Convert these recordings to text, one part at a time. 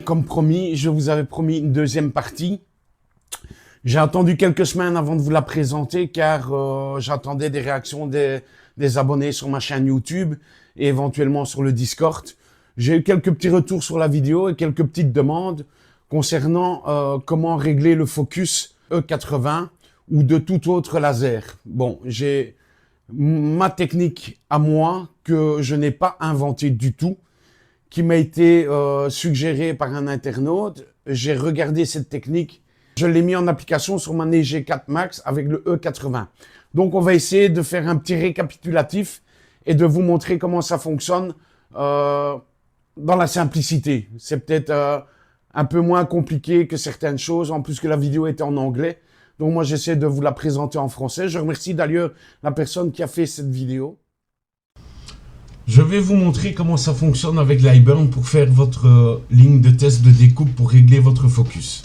Comme promis, je vous avais promis une deuxième partie. J'ai attendu quelques semaines avant de vous la présenter car j'attendais des réactions des abonnés sur ma chaîne YouTube et éventuellement sur le Discord. J'ai eu quelques petits retours sur la vidéo et quelques petites demandes concernant comment régler le focus E80 ou de tout autre laser. Bon, j'ai ma technique à moi que je n'ai pas inventée du tout, qui m'a été suggérée par un internaute. J'ai regardé cette technique, je l'ai mis en application sur ma G4 Max avec le E80. Donc on va essayer de faire un petit récapitulatif et de vous montrer comment ça fonctionne dans la simplicité. C'est peut-être un peu moins compliqué que certaines choses, en plus que la vidéo était en anglais. Donc moi j'essaie de vous la présenter en français. Je remercie d'ailleurs la personne qui a fait cette vidéo. Je vais vous montrer comment ça fonctionne avec l'iBurn pour faire votre ligne de test de découpe pour régler votre focus.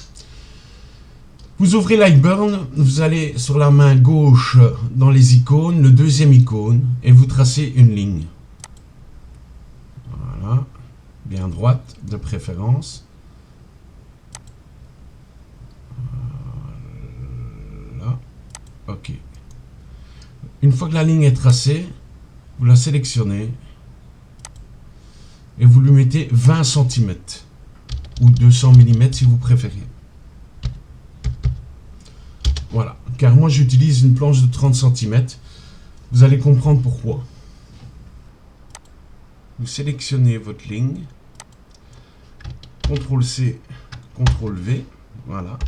Vous ouvrez l'iBurn, vous allez sur la main gauche dans les icônes, le deuxième icône, et vous tracez une ligne. Voilà, bien droite de préférence. Voilà, ok. Une fois que la ligne est tracée, vous la sélectionnez et vous lui mettez 20 cm ou 200 mm si vous préférez. Voilà, car moi j'utilise une planche de 30 cm. Vous allez comprendre pourquoi. Vous sélectionnez votre ligne, CTRL-C, CTRL-V, voilà.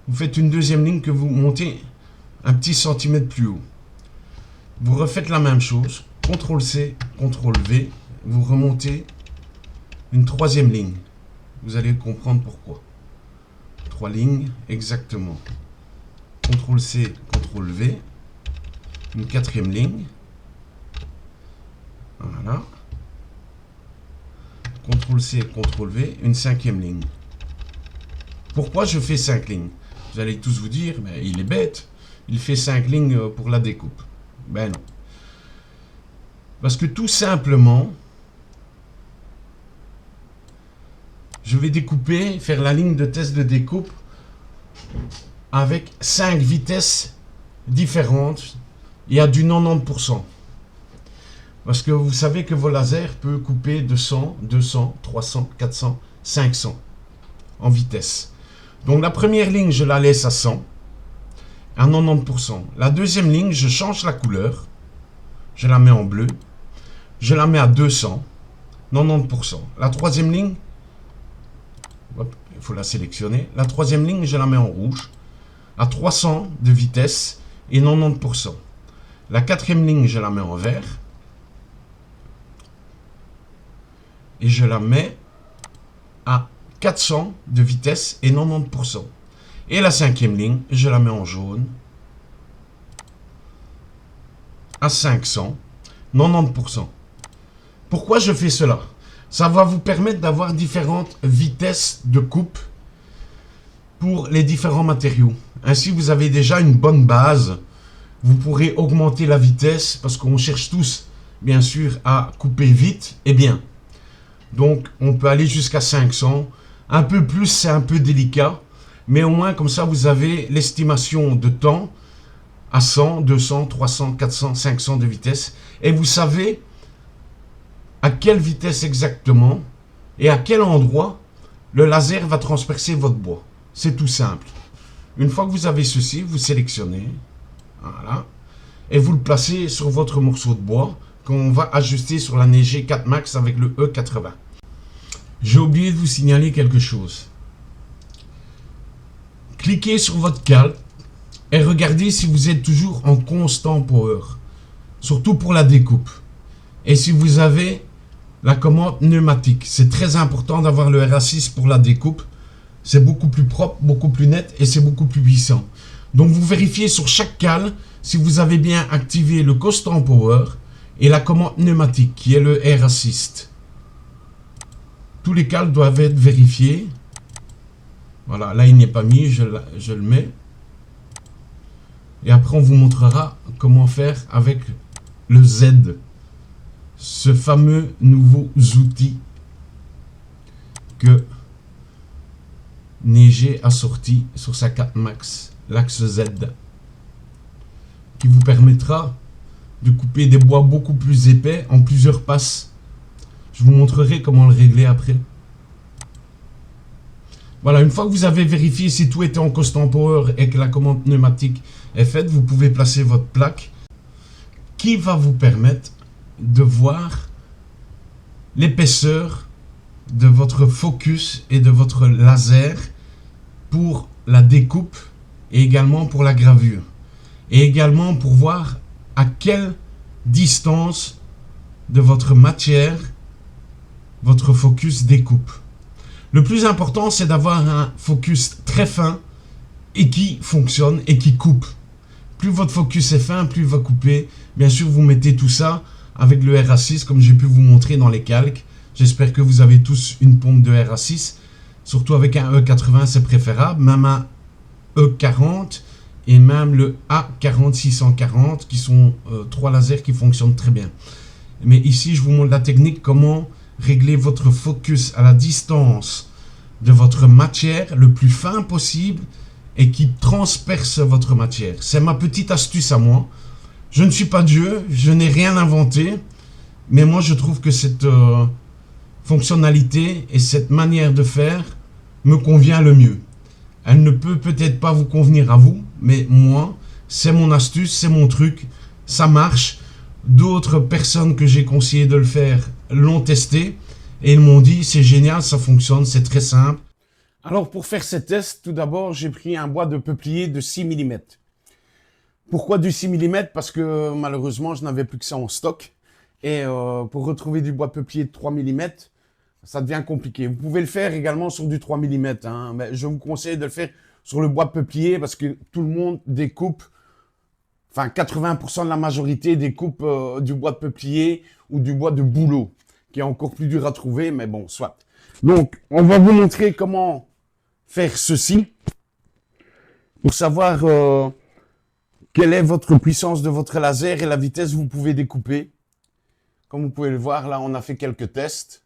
Vous faites une deuxième ligne que vous montez un petit centimètre plus haut. Vous refaites la même chose, CTRL-C, CTRL-V, vous remontez une troisième ligne. Vous allez comprendre pourquoi. 3 lignes, exactement. CTRL-C, CTRL-V, une quatrième ligne. Voilà. CTRL-C, CTRL-V, une cinquième ligne. Pourquoi je fais 5 lignes? Vous allez tous vous dire, mais il est bête, il fait 5 lignes pour la découpe. Ben non. Parce que tout simplement, je vais découper, faire la ligne de test de découpe avec 5 vitesses différentes et à du 90%. Parce que vous savez que vos lasers peuvent couper de 100, 200, 300, 400, 500 en vitesse. Donc la première ligne, je la laisse à 100, à 90%. La deuxième ligne, je change la couleur. Je la mets en bleu. Je la mets à 200, 90%. La troisième ligne, hop, il faut la sélectionner. La troisième ligne, je la mets en rouge, à 300 de vitesse et 90%. La quatrième ligne, je la mets en vert. Et je la mets à 400 de vitesse et 90%. Et la cinquième ligne, je la mets en jaune, à 500, 90%. Pourquoi je fais cela? Ça va vous permettre d'avoir différentes vitesses de coupe pour les différents matériaux. Ainsi, vous avez déjà une bonne base. Vous pourrez augmenter la vitesse parce qu'on cherche tous, bien sûr, à couper vite et bien. Donc, on peut aller jusqu'à 500. Un peu plus, c'est un peu délicat. Mais au moins, comme ça, vous avez l'estimation de temps à 100, 200, 300, 400, 500 de vitesse. Et vous savez à quelle vitesse exactement et à quel endroit le laser va transpercer votre bois. C'est tout simple. Une fois que vous avez ceci, vous sélectionnez. Voilà. Et vous le placez sur votre morceau de bois qu'on va ajuster sur la G4 Max avec le E80. J'ai oublié de vous signaler quelque chose. Cliquez sur votre cale et regardez si vous êtes toujours en constant power. Surtout pour la découpe. Et si vous avez la commande pneumatique. C'est très important d'avoir le RA6 pour la découpe. C'est beaucoup plus propre, beaucoup plus net et c'est beaucoup plus puissant. Donc vous vérifiez sur chaque cale si vous avez bien activé le constant power et la commande pneumatique qui est le RA6. Tous les cales doivent être vérifiés. Voilà, là il n'est pas mis, je le mets. Et après on vous montrera comment faire avec le Z. Ce fameux nouveau outil que neigé assorti sur sa 4 Max, l'axe Z, qui vous permettra de couper des bois beaucoup plus épais en plusieurs passes. Je vous montrerai comment le régler après. Voilà, une fois que vous avez vérifié si tout était en constant power et que la commande pneumatique est faite, vous pouvez placer votre plaque qui va vous permettre de voir l'épaisseur de votre focus et de votre laser pour la découpe et également pour la gravure. Et également pour voir à quelle distance de votre matière votre focus découpe. Le plus important, c'est d'avoir un focus très fin et qui fonctionne et qui coupe. Plus votre focus est fin, plus il va couper. Bien sûr, vous mettez tout ça avec le RA6, comme j'ai pu vous montrer dans les calques. J'espère que vous avez tous une pompe de RA6. Surtout avec un E80, c'est préférable. Même un E40 et même le A40640, qui sont trois lasers qui fonctionnent très bien. Mais ici, je vous montre la technique, comment régler votre focus à la distance de votre matière le plus fin possible et qui transperce votre matière. C'est ma petite astuce à moi. Je ne suis pas Dieu, je n'ai rien inventé, mais moi je trouve que cette fonctionnalité et cette manière de faire me convient le mieux. Elle ne peut peut-être pas vous convenir à vous, mais moi, c'est mon astuce, c'est mon truc, ça marche. D'autres personnes que j'ai conseillé de le faire l'ont testé et ils m'ont dit c'est génial, ça fonctionne, c'est très simple. Alors pour faire ces tests, tout d'abord j'ai pris un bois de peuplier de 6 mm. Pourquoi du 6 mm? Parce que malheureusement je n'avais plus que ça en stock. Et pour retrouver du bois peuplier de 3 mm, ça devient compliqué. Vous pouvez le faire également sur du 3 mm. Hein, mais je vous conseille de le faire sur le bois peuplier parce que tout le monde découpe. Enfin, 80% de la majorité découpe du bois de peuplier ou du bois de bouleau, qui est encore plus dur à trouver, mais bon, soit. Donc, on va vous montrer comment faire ceci pour savoir quelle est votre puissance de votre laser et la vitesse que vous pouvez découper. Comme vous pouvez le voir, là, on a fait quelques tests.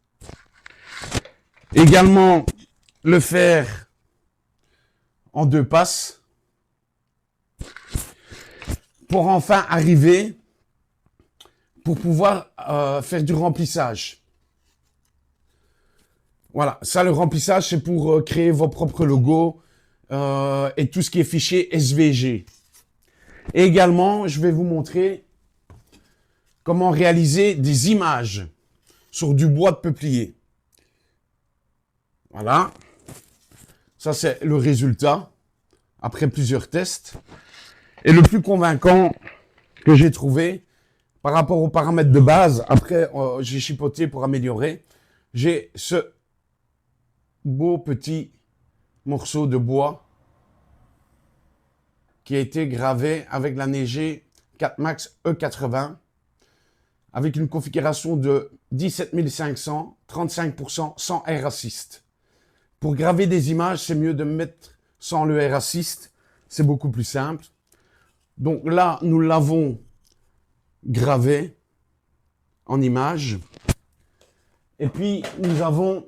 Également, le faire en 2 passes. Pour enfin arriver, pour pouvoir faire du remplissage. Voilà, ça le remplissage, c'est pour créer vos propres logos et tout ce qui est fichier SVG. Et également, je vais vous montrer comment réaliser des images sur du bois de peuplier. Voilà, ça c'est le résultat après plusieurs tests. Et le plus convaincant que j'ai trouvé, par rapport aux paramètres de base, après j'ai chipoté pour améliorer, j'ai ce beau petit morceau de bois qui a été gravé avec la Neigé 4 Max E80 avec une configuration de 17 500, 35% sans air assist. Pour graver des images, c'est mieux de mettre sans le air assist, c'est beaucoup plus simple. Donc là, nous l'avons gravé en image. Et puis, nous avons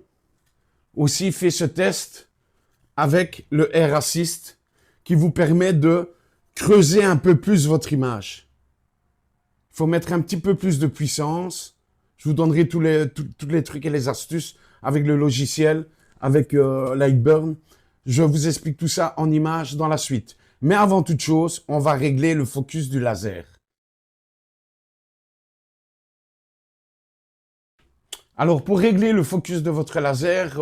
aussi fait ce test avec le Air Assist qui vous permet de creuser un peu plus votre image. Il faut mettre un petit peu plus de puissance. Je vous donnerai tous les trucs et les astuces avec le logiciel, avec Lightburn. Je vous explique tout ça en image dans la suite. Mais avant toute chose, on va régler le focus du laser. Alors, pour régler le focus de votre laser,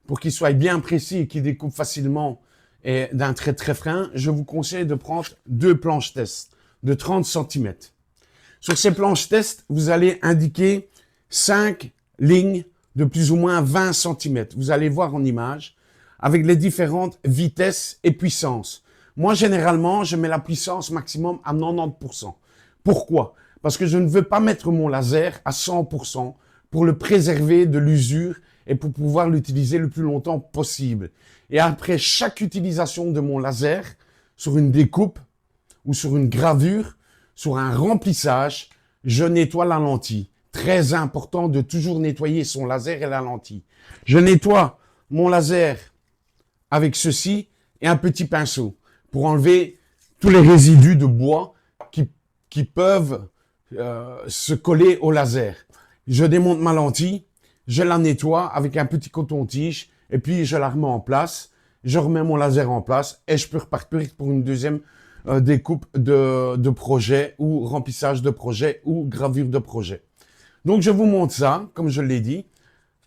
pour qu'il soit bien précis et qu'il découpe facilement et d'un trait très fin, je vous conseille de prendre 2 planches test de 30 cm. Sur ces planches test, vous allez indiquer 5 lignes de plus ou moins 20 cm. Vous allez voir en image avec les différentes vitesses et puissances. Moi, généralement, je mets la puissance maximum à 90%. Pourquoi? Parce que je ne veux pas mettre mon laser à 100% pour le préserver de l'usure et pour pouvoir l'utiliser le plus longtemps possible. Et après chaque utilisation de mon laser, sur une découpe ou sur une gravure, sur un remplissage, je nettoie la lentille. Très important de toujours nettoyer son laser et la lentille. Je nettoie mon laser avec ceci et un petit pinceau pour enlever tous les résidus de bois qui peuvent se coller au laser. Je démonte ma lentille, je la nettoie avec un petit coton-tige et puis je la remets en place. Je remets mon laser en place et je peux repartir pour une deuxième découpe de projet ou remplissage de projet ou gravure de projet. Donc, je vous montre ça, comme je l'ai dit.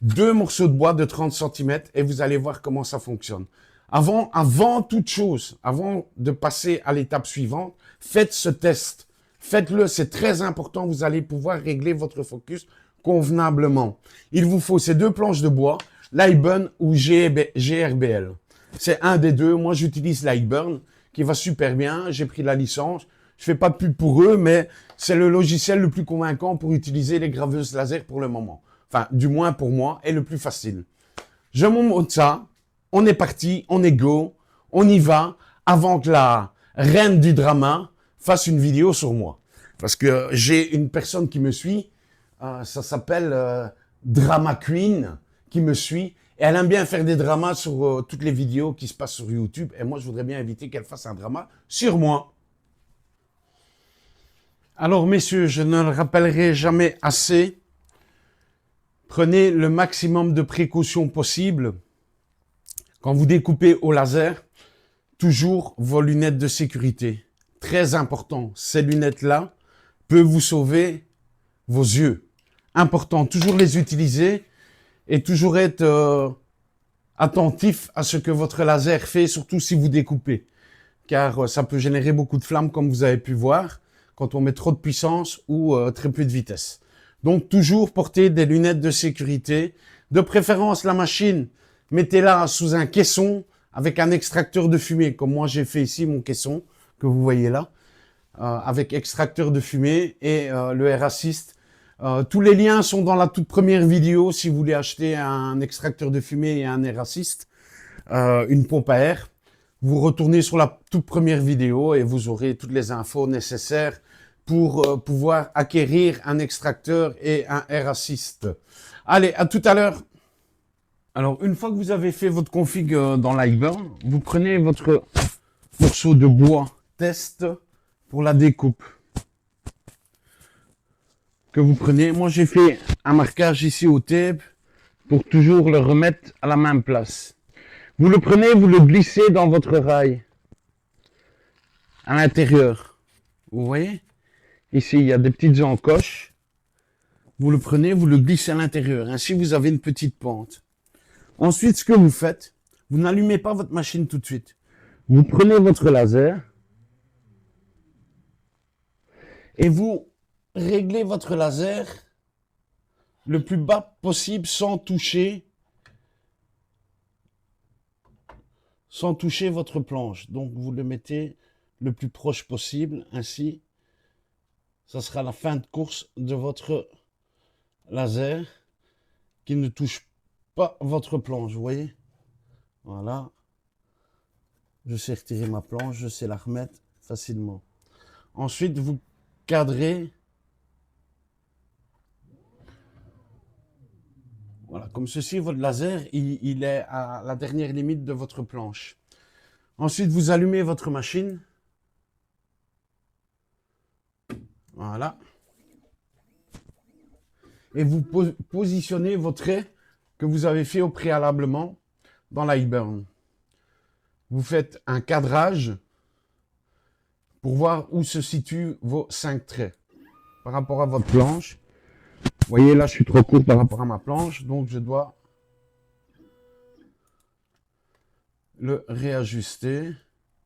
2 morceaux de bois de 30 centimètres et vous allez voir comment ça fonctionne. Avant toute chose, avant de passer à l'étape suivante, faites ce test. Faites-le, c'est très important. Vous allez pouvoir régler votre focus convenablement. Il vous faut ces 2 planches de bois, Lightburn ou GRBL. C'est un des deux. Moi, j'utilise Lightburn qui va super bien. J'ai pris la licence. Je fais pas de pub pour eux, mais c'est le logiciel le plus convaincant pour utiliser les graveuses laser pour le moment. Enfin, du moins pour moi, et le plus facile. Je vous montre ça. On est parti, on est go, on y va, avant que la reine du drama fasse une vidéo sur moi. Parce que j'ai une personne qui me suit, ça s'appelle Drama Queen, qui me suit, et elle aime bien faire des dramas sur toutes les vidéos qui se passent sur YouTube, et moi je voudrais bien éviter qu'elle fasse un drama sur moi. Alors messieurs, je ne le rappellerai jamais assez, prenez le maximum de précautions possibles. Quand vous découpez au laser, toujours vos lunettes de sécurité. Très important, ces lunettes-là peuvent vous sauver vos yeux. Important, toujours les utiliser et toujours être attentif à ce que votre laser fait, surtout si vous découpez. Car ça peut générer beaucoup de flammes, comme vous avez pu voir, quand on met trop de puissance ou très peu de vitesse. Donc, toujours porter des lunettes de sécurité. De préférence, la machine, mettez-la sous un caisson avec un extracteur de fumée, comme moi j'ai fait ici mon caisson, que vous voyez là, avec extracteur de fumée et le Air Assist. Tous les liens sont dans la toute première vidéo si vous voulez acheter un extracteur de fumée et un Air Assist, une pompe à air. Vous retournez sur la toute première vidéo et vous aurez toutes les infos nécessaires pour pouvoir acquérir un extracteur et un Air Assist. Allez, à tout à l'heure. Alors, une fois que vous avez fait votre config dans Lightburn, vous prenez votre morceau de bois test pour la découpe. Que vous prenez. Moi, j'ai fait un marquage ici au tape pour toujours le remettre à la même place. Vous le prenez, vous le glissez dans votre rail à l'intérieur. Vous voyez? Ici, il y a des petites encoches. Vous le prenez, vous le glissez à l'intérieur. Ainsi, vous avez une petite pente. Ensuite, ce que vous faites, vous n'allumez pas votre machine tout de suite. Vous prenez votre laser et vous réglez votre laser le plus bas possible sans toucher votre planche. Donc, vous le mettez le plus proche possible. Ainsi, ça sera la fin de course de votre laser qui ne touche pas votre planche. Vous voyez? Voilà. Je sais retirer ma planche, je sais la remettre facilement. Ensuite, vous cadrez. Voilà, comme ceci, votre laser, il est à la dernière limite de votre planche. Ensuite, vous allumez votre machine. Voilà. Et vous positionnez votre trait que vous avez fait au préalablement dans Lightburn. Vous faites un cadrage pour voir où se situent vos 5 traits par rapport à votre planche. Vous voyez, là, je suis trop court par rapport à ma planche, donc je dois le réajuster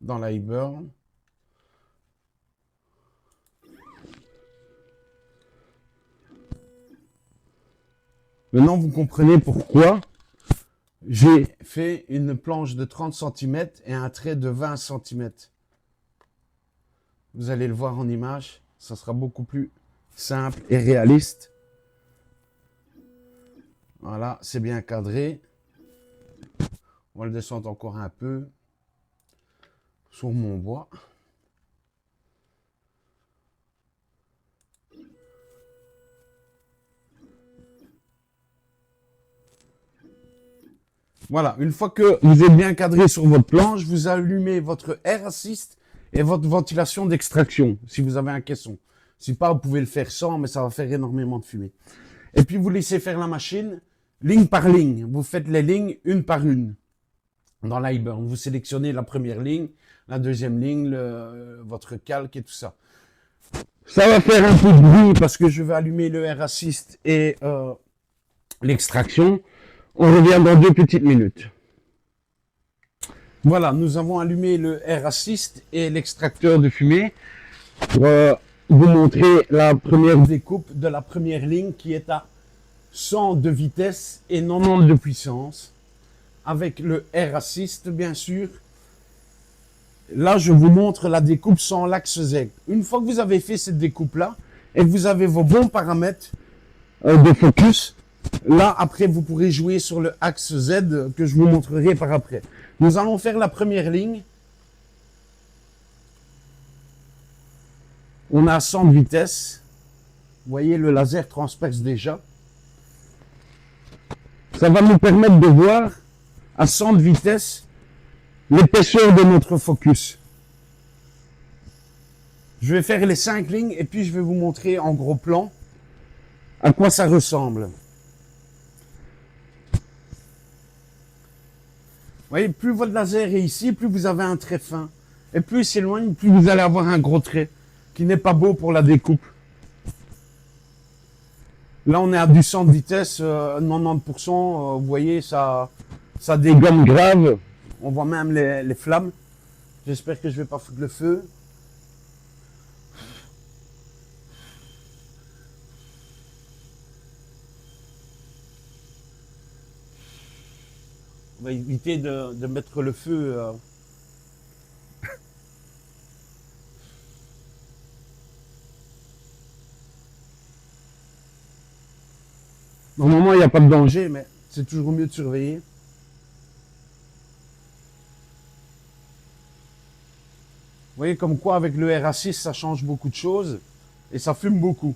dans Lightburn. Maintenant, vous comprenez pourquoi j'ai fait une planche de 30 cm et un trait de 20 cm. Vous allez le voir en image, ça sera beaucoup plus simple et réaliste. Voilà, c'est bien cadré. On va le descendre encore un peu sur mon bois. Voilà, une fois que vous êtes bien cadré sur votre planche, vous allumez votre Air Assist et votre ventilation d'extraction, si vous avez un caisson. Si pas, vous pouvez le faire sans, mais ça va faire énormément de fumée. Et puis, vous laissez faire la machine, ligne par ligne. Vous faites les lignes une par une. Dans l'iBurn, vous sélectionnez la première ligne, la deuxième ligne, votre calque et tout ça. Ça va faire un peu de bruit parce que je vais allumer le Air Assist et l'extraction. On revient dans 2 petites minutes. Voilà, nous avons allumé le Air Assist et l'extracteur de fumée pour vous montrer la première découpe de la première ligne qui est à 100 de vitesse et 90 de puissance. Avec le Air Assist, bien sûr. Là, je vous montre la découpe sans l'axe Z. Une fois que vous avez fait cette découpe-là et que vous avez vos bons paramètres de focus, là, après, vous pourrez jouer sur le axe Z que je vous montrerai par après. Nous allons faire la première ligne. On a 100 de vitesse. Vous voyez, le laser transperce déjà. Ça va nous permettre de voir à 100 de vitesse l'épaisseur de notre focus. Je vais faire les 5 lignes et puis je vais vous montrer en gros plan à quoi ça ressemble. Vous voyez, plus votre laser est ici, plus vous avez un trait fin. Et plus il s'éloigne, plus vous allez avoir un gros trait qui n'est pas beau pour la découpe. Là, on est à du 100 de vitesse, 90%, vous voyez, ça dégomme grave. On voit même les flammes. J'espère que je vais pas foutre le feu. On va éviter de mettre le feu. Normalement, il n'y a pas de danger, mais c'est toujours mieux de surveiller. Vous voyez comme quoi avec le RA6, ça change beaucoup de choses et ça fume beaucoup.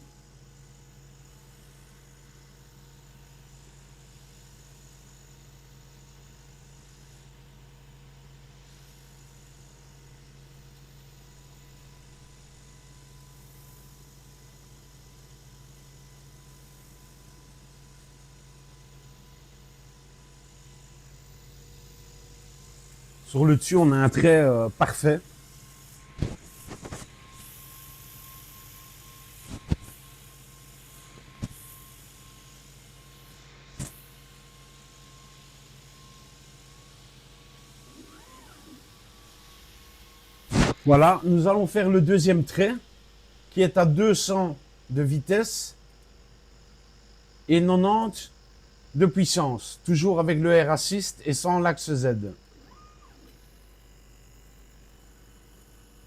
Sur le dessus, on a un trait parfait. Voilà, nous allons faire le deuxième trait qui est à 200 de vitesse et 90 de puissance, toujours avec le Air Assist et sans l'axe Z.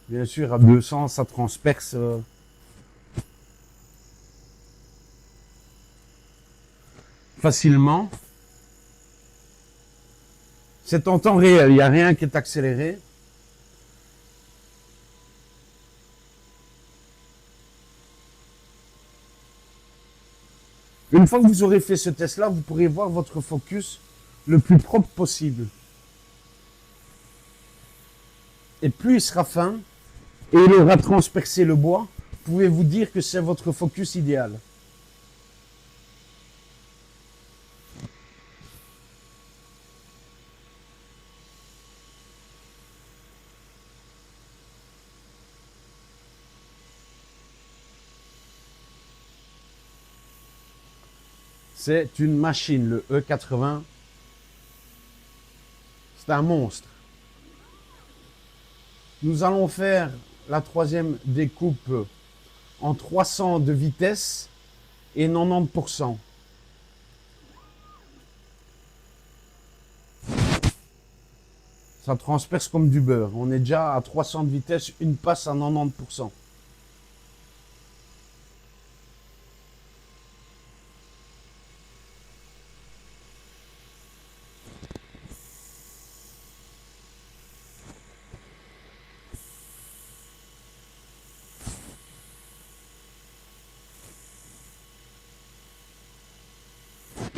Bien sûr, à 200, ça transperce facilement. C'est en temps réel, il n'y a rien qui est accéléré. Une fois que vous aurez fait ce test-là, vous pourrez voir votre focus le plus propre possible. Et plus il sera fin, et il aura transpercé le bois, pouvez-vous dire que c'est votre focus idéal. C'est une machine, le E80. C'est un monstre. Nous allons faire la troisième découpe en 300 de vitesse et 90%. Ça transperce comme du beurre. On est déjà à 300 de vitesse, une passe à 90%.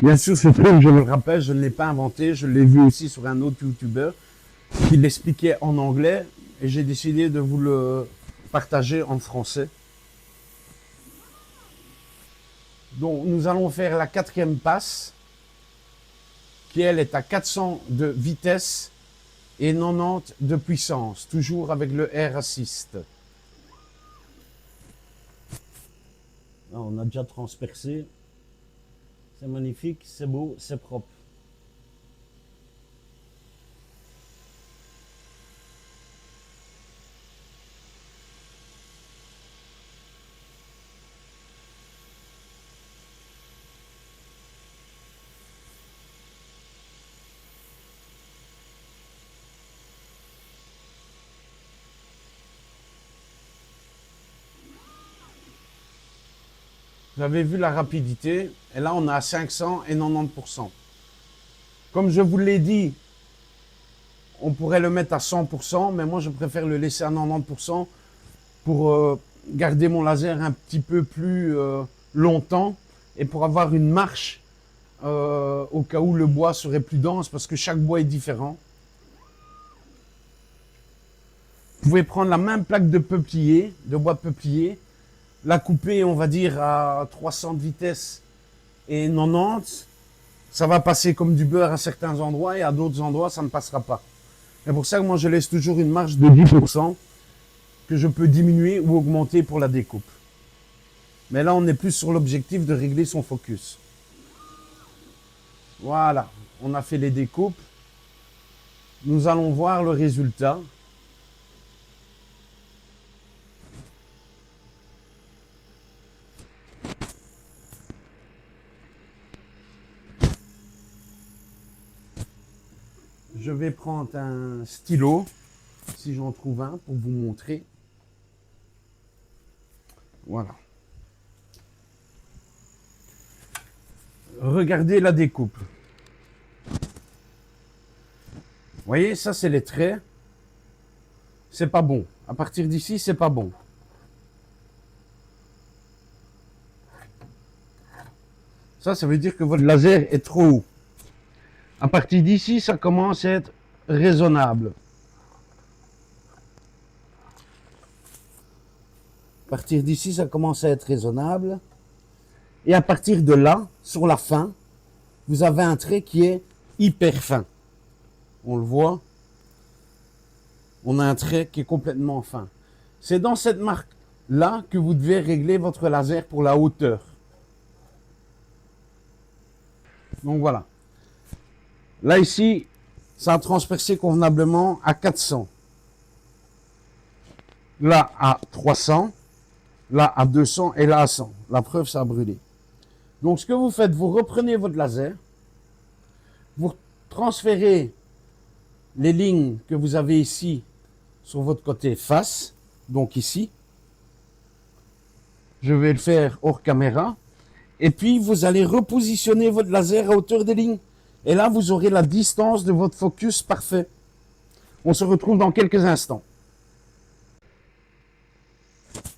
Bien sûr, ce truc, je le rappelle, je ne l'ai pas inventé. Je l'ai vu aussi sur un autre YouTuber qui l'expliquait en anglais et j'ai décidé de vous le partager en français. Donc, nous allons faire la quatrième passe qui, elle, est à 400 de vitesse et 90 de puissance, toujours avec le Air Assist. Là, on a déjà transpercé. C'est magnifique, c'est beau, c'est propre. Vous avez vu la rapidité, et là on a 500 et 90%. Comme je vous l'ai dit, on pourrait le mettre à 100%, mais moi je préfère le laisser à 90% pour garder mon laser un petit peu plus longtemps et pour avoir une marche au cas où le bois serait plus dense, parce que chaque bois est différent. Vous pouvez prendre la même plaque de peuplier, de bois de peuplier, la couper, on va dire, à 300 de vitesse et 90, ça va passer comme du beurre à certains endroits et à d'autres endroits, ça ne passera pas. C'est pour ça que moi, je laisse toujours une marge de 10% que je peux diminuer ou augmenter pour la découpe. Mais là, on est plus sur l'objectif de régler son focus. Voilà, on a fait les découpes. Nous allons voir le résultat. Je vais prendre un stylo, si j'en trouve un, pour vous montrer. Voilà. Regardez la découpe. Vous voyez, ça c'est les traits. C'est pas bon. À partir d'ici, c'est pas bon. Ça veut dire que votre laser est trop haut. À partir d'ici, ça commence à être raisonnable. À partir d'ici, ça commence à être raisonnable. Et à partir de là, sur la fin, vous avez un trait qui est hyper fin. On le voit. On a un trait qui est complètement fin. C'est dans cette marque-là que vous devez régler votre laser pour la hauteur. Donc voilà. Là ici, ça a transpercé convenablement à 400. Là à 300. Là à 200 et là à 100. La preuve, ça a brûlé. Donc ce que vous faites, vous reprenez votre laser. Vous transférez les lignes que vous avez ici sur votre côté face. Donc ici. Je vais le faire hors caméra. Et puis, vous allez repositionner votre laser à hauteur des lignes. Et là, vous aurez la distance de votre focus parfait. On se retrouve dans quelques instants.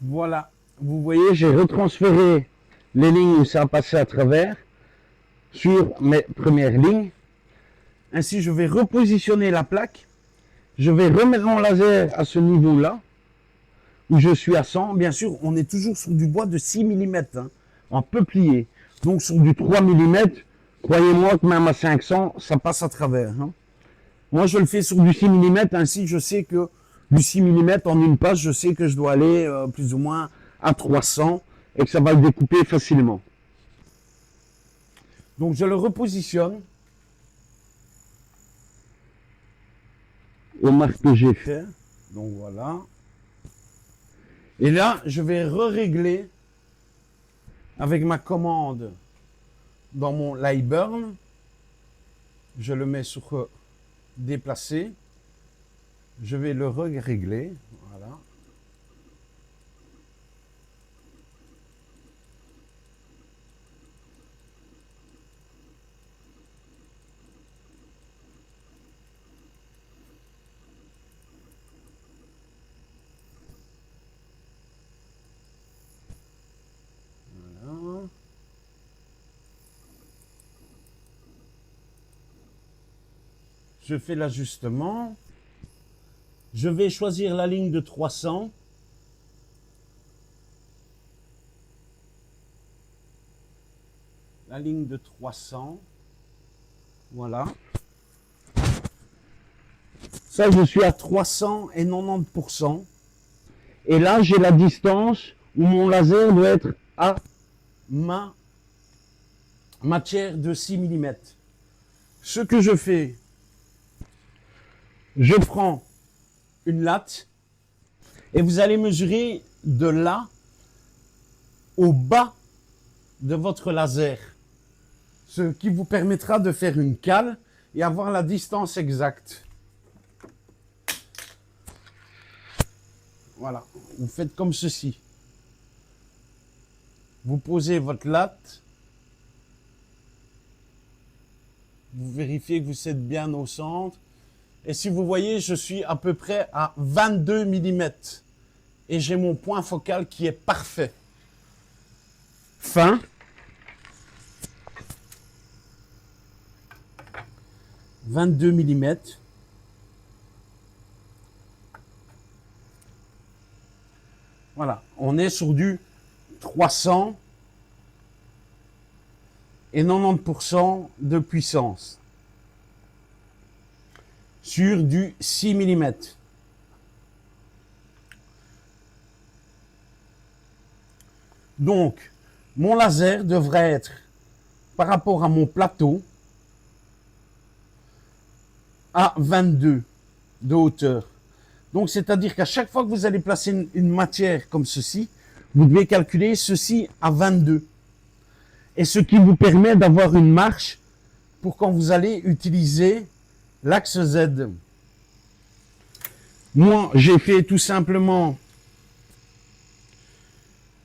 Voilà. Vous voyez, j'ai retransféré les lignes où ça a passé à travers sur mes premières lignes. Ainsi, je vais repositionner la plaque. Je vais remettre mon laser à ce niveau-là, où je suis à 100. Bien sûr, on est toujours sur du bois de 6 mm, hein, en peuplier. Donc, sur du 3 mm, croyez-moi que même à 500, ça passe à travers. Hein. Moi, je le fais sur du 6 mm, ainsi je sais que du 6 mm en une passe, je sais que je dois aller plus ou moins à 300 et que ça va le découper facilement. Donc, je le repositionne aux marques que j'ai fait. Donc, voilà. Et là, je vais régler avec ma commande dans mon Lightburn. Je le mets sur déplacer. Je vais le régler. Voilà. Voilà. Je fais l'ajustement. Je vais choisir la ligne de 300. La ligne de 300. Voilà. Ça, je suis à 390%. Et là, j'ai la distance où mon laser doit être à ma matière de 6 mm. Ce que je fais, je prends une latte et vous allez mesurer de là au bas de votre laser. Ce qui vous permettra de faire une cale et avoir la distance exacte. Voilà, vous faites comme ceci. Vous posez votre latte. Vous vérifiez que vous êtes bien au centre. Et si vous voyez, je suis à peu près à 22 mm. Et j'ai mon point focal qui est parfait. Fin. 22 mm. Voilà, on est sur du 300 et 90% de puissance. Sur du 6 mm. Donc, mon laser devrait être, par rapport à mon plateau, à 22 de hauteur. Donc, c'est-à-dire qu'à chaque fois que vous allez placer une matière comme ceci, vous devez calculer ceci à 22. Et ce qui vous permet d'avoir une marche pour quand vous allez utiliser l'axe Z. Moi, j'ai fait tout simplement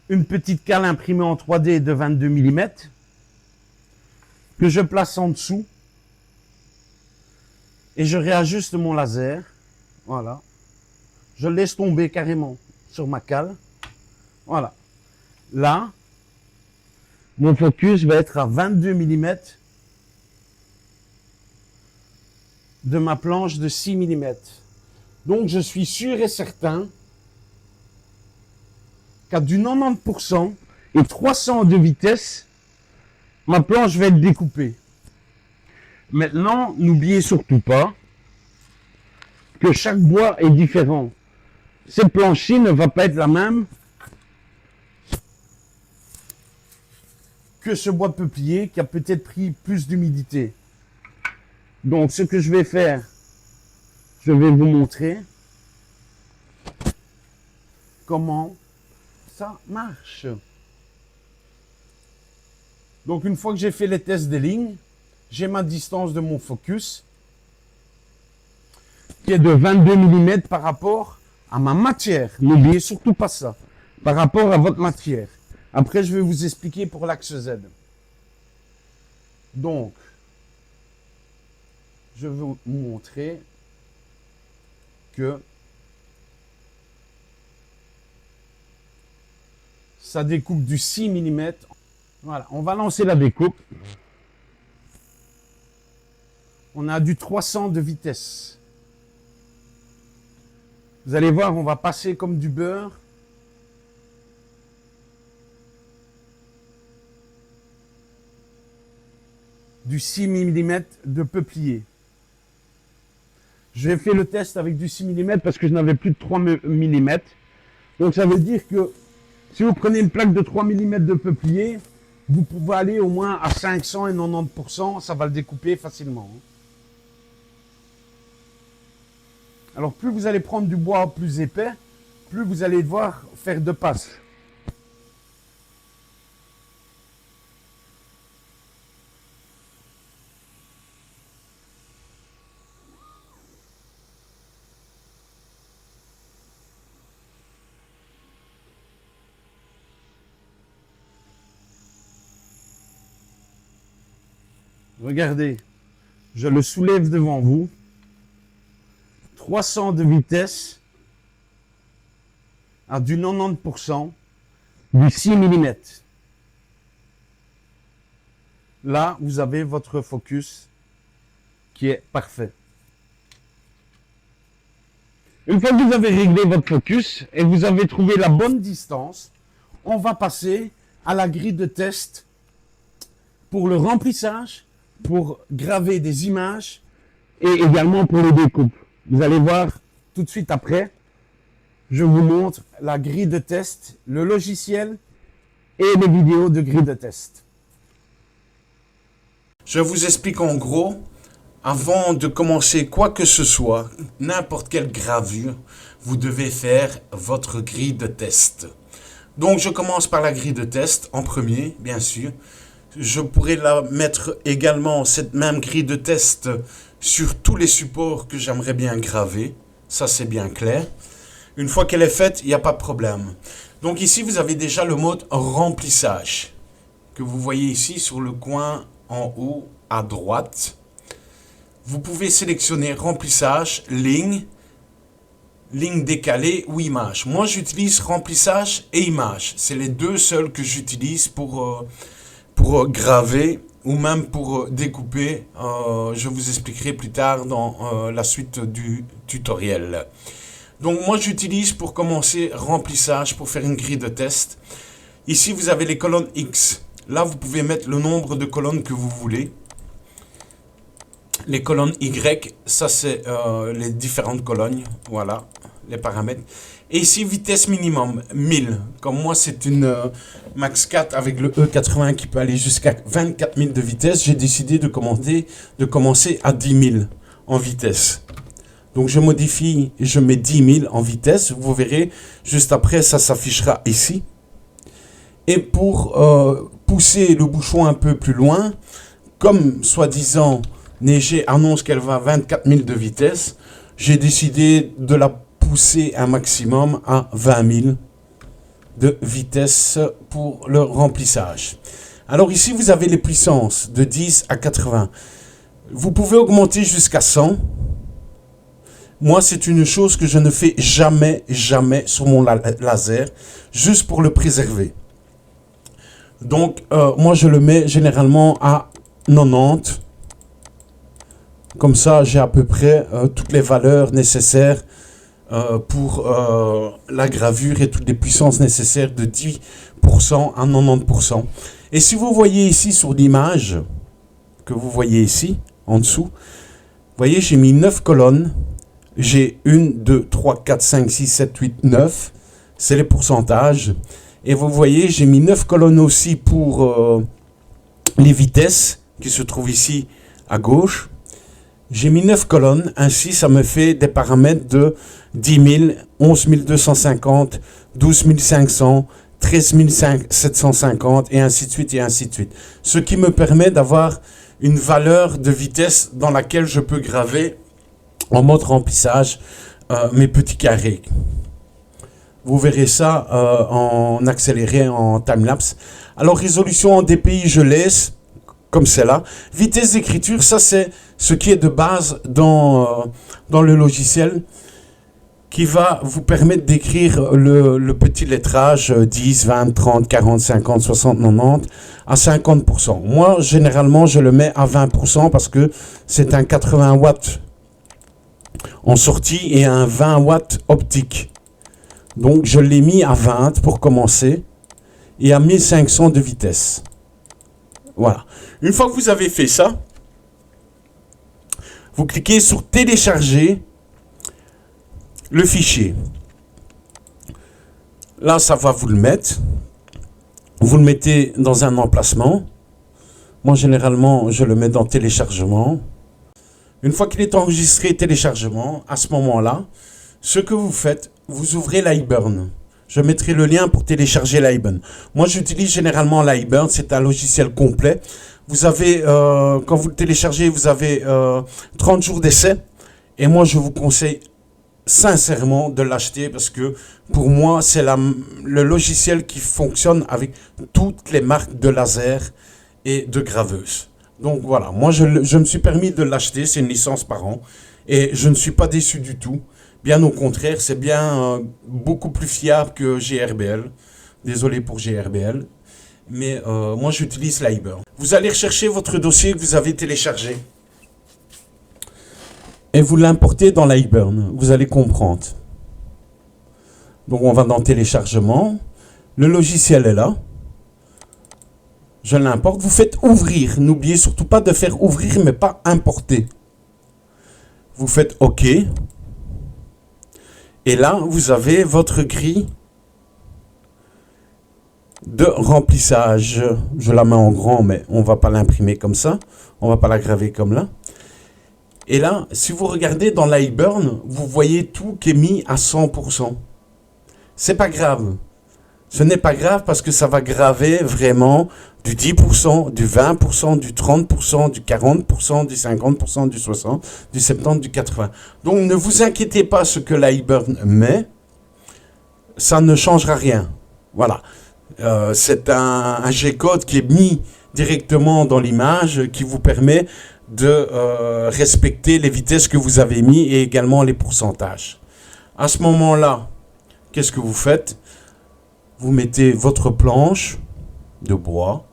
une petite cale imprimée en 3D de 22 mm que je place en dessous et je réajuste mon laser. Voilà. Je le laisse tomber carrément sur ma cale. Voilà. Là, mon focus va être à 22 mm de ma planche de 6 mm. Donc, je suis sûr et certain qu'à du 90% et 300 de vitesse, ma planche va être découpée. Maintenant, n'oubliez surtout pas que chaque bois est différent. Cette planche-ci ne va pas être la même que ce bois peuplier qui a peut-être pris plus d'humidité. Donc, ce que je vais faire, je vais vous montrer comment ça marche. Donc, une fois que j'ai fait les tests des lignes, j'ai ma distance de mon focus qui est de 22 mm par rapport à ma matière. N'oubliez surtout pas ça. Par rapport à votre matière. Après, je vais vous expliquer pour l'axe Z. Donc, je vais vous montrer que ça découpe du 6 mm. Voilà, on va lancer la découpe. On a du 300 de vitesse. Vous allez voir, on va passer comme du beurre. Du 6 mm de peuplier. J'ai fait le test avec du 6 mm parce que je n'avais plus de 3 mm. Donc ça veut dire que si vous prenez une plaque de 3 mm de peuplier, vous pouvez aller au moins à 500 et 90%, ça va le découper facilement. Alors plus vous allez prendre du bois plus épais, plus vous allez devoir faire de passes. Regardez, je le soulève devant vous. 300 de vitesse à du 90%, du 6 mm. Là, vous avez votre focus qui est parfait. Une fois que vous avez réglé votre focus et vous avez trouvé la bonne distance, on va passer à la grille de test pour le remplissage, pour graver des images et également pour les découpes. Vous allez voir tout de suite après, je vous montre la grille de test, le logiciel et les vidéos de grille de test. Je vous explique en gros, avant de commencer quoi que ce soit, n'importe quelle gravure, vous devez faire votre grille de test. Donc je commence par la grille de test en premier, bien sûr. Je pourrais la mettre également, cette même grille de test, sur tous les supports que j'aimerais bien graver. Ça, c'est bien clair. Une fois qu'elle est faite, il n'y a pas de problème. Donc ici, vous avez déjà le mode remplissage, que vous voyez ici sur le coin en haut à droite. Vous pouvez sélectionner remplissage, ligne décalée ou image. Moi, j'utilise remplissage et image. C'est les deux seuls que j'utilise pour graver ou même pour découper. Je vous expliquerai plus tard dans la suite du tutoriel. Donc moi j'utilise pour commencer remplissage pour faire une grille de test. Ici vous avez les colonnes X. Là vous pouvez mettre le nombre de colonnes que vous voulez. Les colonnes Y, ça c'est les différentes colonnes. Voilà les paramètres. Et ici vitesse minimum 1000. Comme moi c'est une Max 4 avec le E80 qui peut aller jusqu'à 24 000 de vitesse. J'ai décidé de commencer à 10 000 en vitesse. Donc je modifie, je mets 10 000 en vitesse. Vous verrez, juste après, ça s'affichera ici. Et pour pousser le bouchon un peu plus loin, comme soi-disant Neiger annonce qu'elle va à 24 000 de vitesse, j'ai décidé de la pousser un maximum à 20 000 de vitesse pour le remplissage. Alors ici, vous avez les puissances de 10 à 80. Vous pouvez augmenter jusqu'à 100. Moi, c'est une chose que je ne fais jamais sur mon laser, juste pour le préserver. Donc, moi, je le mets généralement à 90. Comme ça, j'ai à peu près toutes les valeurs nécessaires pour la gravure et toutes les puissances nécessaires de 10% à 90%. Et si vous voyez ici sur l'image, que vous voyez ici, en dessous, vous voyez, j'ai mis 9 colonnes. J'ai 1, 2, 3, 4, 5, 6, 7, 8, 9. C'est les pourcentages. Et vous voyez, j'ai mis 9 colonnes aussi pour les vitesses qui se trouvent ici à gauche. J'ai mis 9 colonnes. Ainsi, ça me fait des paramètres de 10 000, 11 250, 12 500, 13 750 et ainsi de suite et ainsi de suite. Ce qui me permet d'avoir une valeur de vitesse dans laquelle je peux graver en mode remplissage mes petits carrés. Vous verrez ça en accéléré, en timelapse. Alors résolution en DPI, je laisse comme c'est là. Vitesse d'écriture, ça c'est ce qui est de base dans le logiciel qui va vous permettre d'écrire le petit lettrage 10, 20, 30, 40, 50, 60, 90 à 50%. Moi, généralement, je le mets à 20% parce que c'est un 80 watts en sortie et un 20 watts optique. Donc je l'ai mis à 20 pour commencer et à 1500 de vitesse. Voilà. Une fois que vous avez fait ça, vous cliquez sur télécharger le fichier. Là, ça va vous le mettre. Vous le mettez dans un emplacement. Moi, généralement, je le mets dans téléchargement. Une fois qu'il est enregistré téléchargement, à ce moment-là, ce que vous faites, vous ouvrez l'iBurn. Je mettrai le lien pour télécharger l'iBurn. Moi, j'utilise généralement l'iBurn. C'est un logiciel complet. Vous avez, quand vous le téléchargez, vous avez 30 jours d'essai. Et moi, je vous conseille sincèrement de l'acheter parce que pour moi, c'est le logiciel qui fonctionne avec toutes les marques de laser et de graveuses. Donc voilà, moi je me suis permis de l'acheter, c'est une licence par an et je ne suis pas déçu du tout. Bien au contraire, c'est bien beaucoup plus fiable que GRBL. Désolé pour GRBL, mais moi j'utilise l'iBurn. Vous allez rechercher votre dossier que vous avez téléchargé et vous l'importez dans l'iBurn, vous allez comprendre. Donc on va dans téléchargement. Le logiciel est là. Je l'importe. Vous faites ouvrir. N'oubliez surtout pas de faire ouvrir mais pas importer. Vous faites OK. Et là, vous avez votre grille de remplissage. Je la mets en grand, mais on ne va pas l'imprimer comme ça. On ne va pas la graver comme là. Et là, si vous regardez dans l'iBurn, vous voyez tout qui est mis à 100%. C'est pas grave. Ce n'est pas grave parce que ça va graver vraiment du 10%, du 20%, du 30%, du 40%, du 50%, du 60%, du 70%, du 80%. Donc ne vous inquiétez pas ce que l'iBurn met. Ça ne changera rien. Voilà. C'est un G-code qui est mis directement dans l'image qui vous permet de respecter les vitesses que vous avez mis et également les pourcentages. À ce moment-là, qu'est-ce que vous faites? Vous mettez votre planche de bois,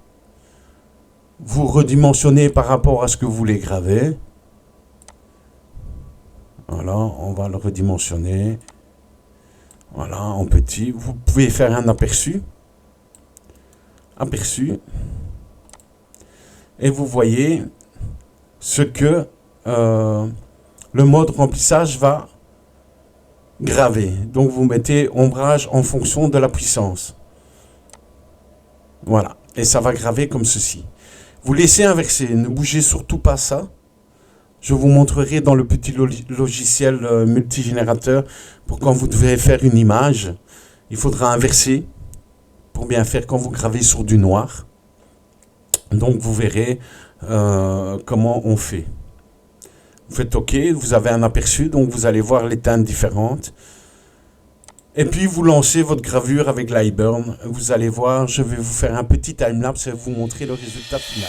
vous redimensionnez par rapport à ce que vous voulez graver. Voilà, on va le redimensionner. Voilà, en petit. Vous pouvez faire un aperçu. Et vous voyez ce que le mode remplissage va graver. Donc vous mettez ombrage en fonction de la puissance. Voilà. Et ça va graver comme ceci. Vous laissez inverser. Ne bougez surtout pas ça. Je vous montrerai dans le petit logiciel multigénérateur pour quand vous devez faire une image. Il faudra inverser pour bien faire quand vous gravez sur du noir. Donc vous verrez comment on fait. Vous faites OK, vous avez un aperçu, donc vous allez voir les teintes différentes. Et puis vous lancez votre gravure avec l'iBurn. Vous allez voir, je vais vous faire un petit timelapse et vous montrer le résultat final.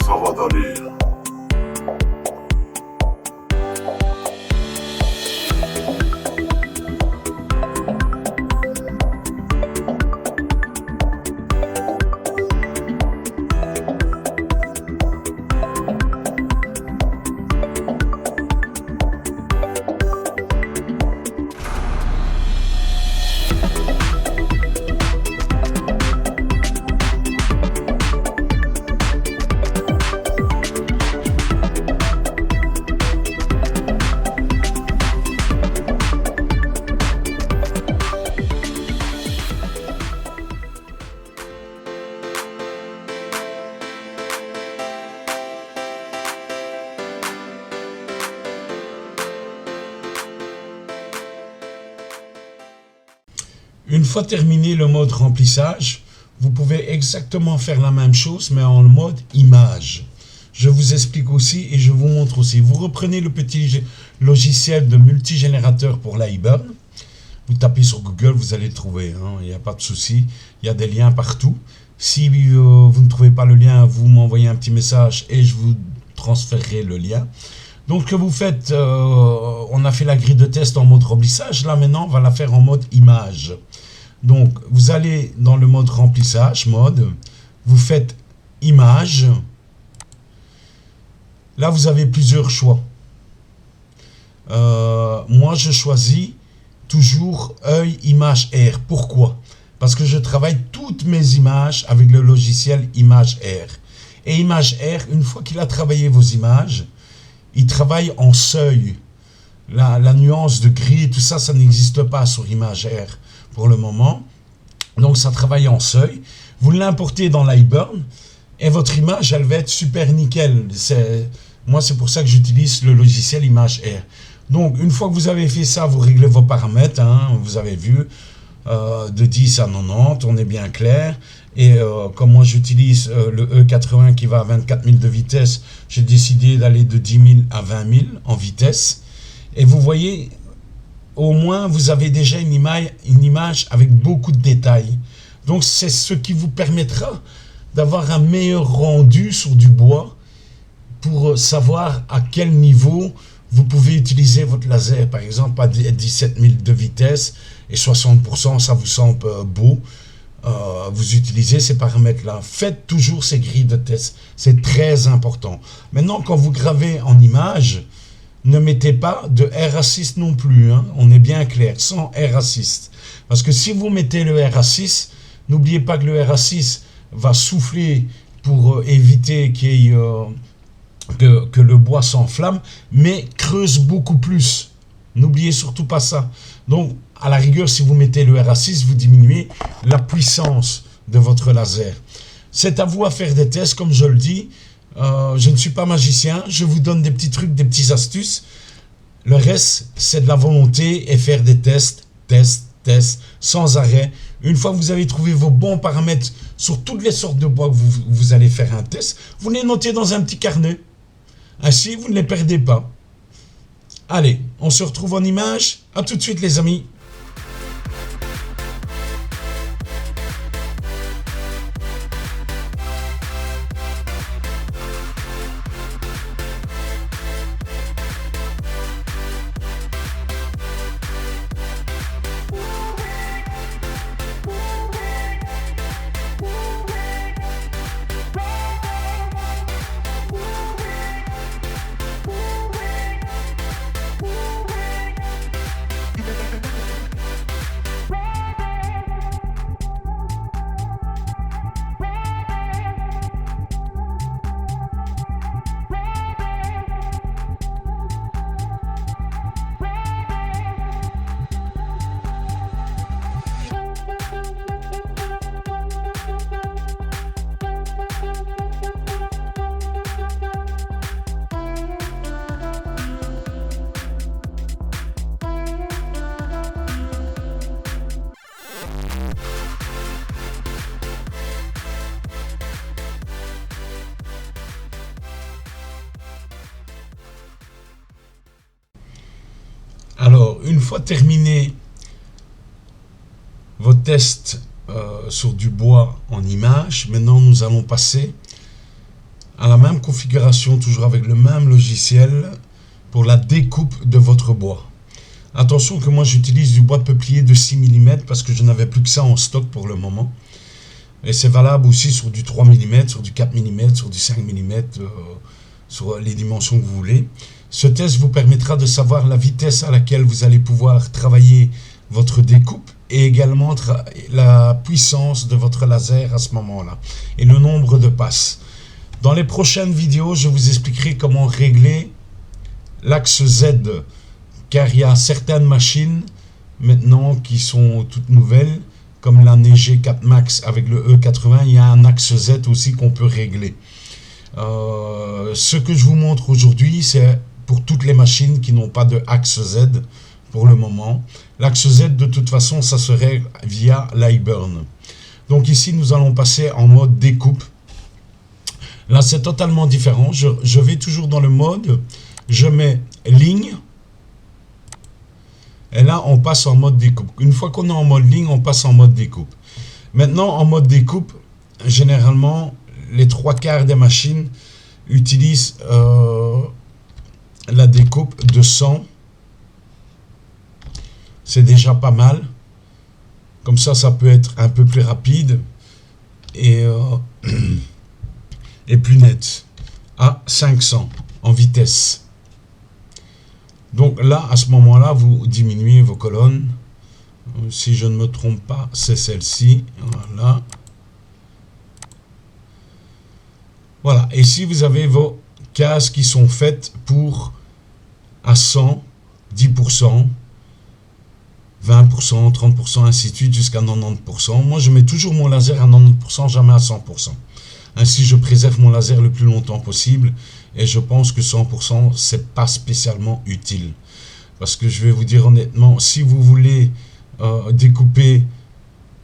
Ça va d'aller. Une fois terminé le mode remplissage, vous pouvez exactement faire la même chose, mais en mode image. Je vous explique aussi et je vous montre aussi. Vous reprenez le petit logiciel de multigénérateur pour l'iBurn. Vous tapez sur Google, vous allez le trouver. Il n'y a pas de souci. Il y a des liens partout. Si vous ne trouvez pas le lien, vous m'envoyez un petit message et je vous transférerai le lien. Donc, ce que vous faites, on a fait la grille de test en mode remplissage. Là, maintenant, on va la faire en mode image. Donc, vous allez dans le mode remplissage, vous faites image. Là, vous avez plusieurs choix. Moi, je choisis toujours œil image R. Pourquoi? Parce que je travaille toutes mes images avec le logiciel Image R. Et Image R, une fois qu'il a travaillé vos images, il travaille en seuil. La nuance de gris, tout ça, ça n'existe pas sur Image R pour le moment. Donc, ça travaille en seuil. Vous l'importez dans l'iBurn et votre image, elle va être super nickel. Moi, c'est pour ça que j'utilise le logiciel Image R. Donc, une fois que vous avez fait ça, vous réglez vos paramètres. Vous avez vu, de 10 à 90, on est bien clair. Et comme moi, j'utilise le E80 qui va à 24 000 de vitesse, j'ai décidé d'aller de 10 000 à 20 000 en vitesse. Et vous voyez, au moins, vous avez déjà une image avec beaucoup de détails. Donc, c'est ce qui vous permettra d'avoir un meilleur rendu sur du bois pour savoir à quel niveau vous pouvez utiliser votre laser. Par exemple, à 17 000 de vitesse et 60%, ça vous semble beau. vous utilisez ces paramètres-là. Faites toujours ces grilles de test. C'est très important. Maintenant, quand vous gravez en image, ne mettez pas de R assist non plus. Hein. On est bien clair, sans R assist. Parce que si vous mettez le R assist, n'oubliez pas que le R assist va souffler pour éviter qu'il y ait, que le bois s'enflamme, mais creuse beaucoup plus. N'oubliez surtout pas ça. Donc, à la rigueur, si vous mettez le R assist, vous diminuez la puissance de votre laser. C'est à vous à faire des tests, comme je le dis. Je ne suis pas magicien, je vous donne des petits trucs, des petites astuces. Le reste, c'est de la volonté et faire des tests, sans arrêt. Une fois que vous avez trouvé vos bons paramètres sur toutes les sortes de bois que vous allez faire un test, vous les notez dans un petit carnet. Ainsi, vous ne les perdez pas. Allez, on se retrouve en image. À tout de suite, les amis. Alors, une fois terminé vos tests sur du bois en image, maintenant nous allons passer à la même configuration, toujours avec le même logiciel, pour la découpe de votre bois. Attention que moi j'utilise du bois de peuplier de 6 mm parce que je n'avais plus que ça en stock pour le moment. Et c'est valable aussi sur du 3 mm, sur du 4 mm, sur du 5 mm, sur les dimensions que vous voulez. Ce test vous permettra de savoir la vitesse à laquelle vous allez pouvoir travailler votre découpe et également la puissance de votre laser à ce moment-là et le nombre de passes. Dans les prochaines vidéos, je vous expliquerai comment régler l'axe Z, car il y a certaines machines maintenant qui sont toutes nouvelles, comme la NG4 Max avec le E80, il y a un axe Z aussi qu'on peut régler. Ce que je vous montre aujourd'hui, c'est pour toutes les machines qui n'ont pas de axe Z pour le moment. L'axe Z, de toute façon, ça serait via l'iBurn. Donc ici, nous allons passer en mode découpe. Là, c'est totalement différent. Je vais toujours dans le mode, je mets ligne. Et là, on passe en mode découpe. Une fois qu'on est en mode ligne, on passe en mode découpe. Maintenant, en mode découpe, généralement, les 3/4 des machines utilisent la découpe de 100. C'est déjà pas mal. Comme ça, ça peut être un peu plus rapide et plus net. À 500 en vitesse. Donc là, à ce moment-là, vous diminuez vos colonnes. Si je ne me trompe pas, c'est celle-ci. Voilà. Voilà. Et si vous avez vos cases qui sont faites pour à 100, 10%, 20%, 30%, ainsi de suite, jusqu'à 90%. Moi, je mets toujours mon laser à 90%, jamais à 100%. Ainsi, je préserve mon laser le plus longtemps possible. Et je pense que 100%, c'est pas spécialement utile. Parce que je vais vous dire honnêtement, si vous voulez découper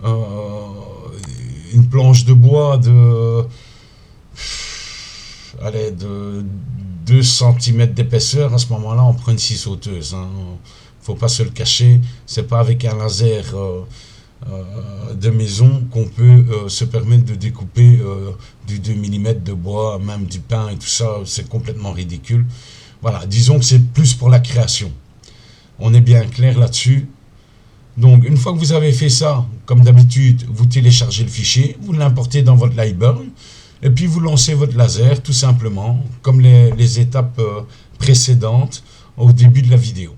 une planche de bois de 2 cm d'épaisseur, à ce moment-là, on prend une scie sauteuse. Hein. Faut pas se le cacher, c'est pas avec un laser de maison qu'on peut se permettre de découper du 2 mm de bois, même du pin et tout ça, c'est complètement ridicule. Voilà, disons que c'est plus pour la création. On est bien clair là-dessus. Donc, une fois que vous avez fait ça, comme d'habitude, vous téléchargez le fichier, vous l'importez dans votre Lightburn, et puis vous lancez votre laser, tout simplement, comme les étapes précédentes au début de la vidéo.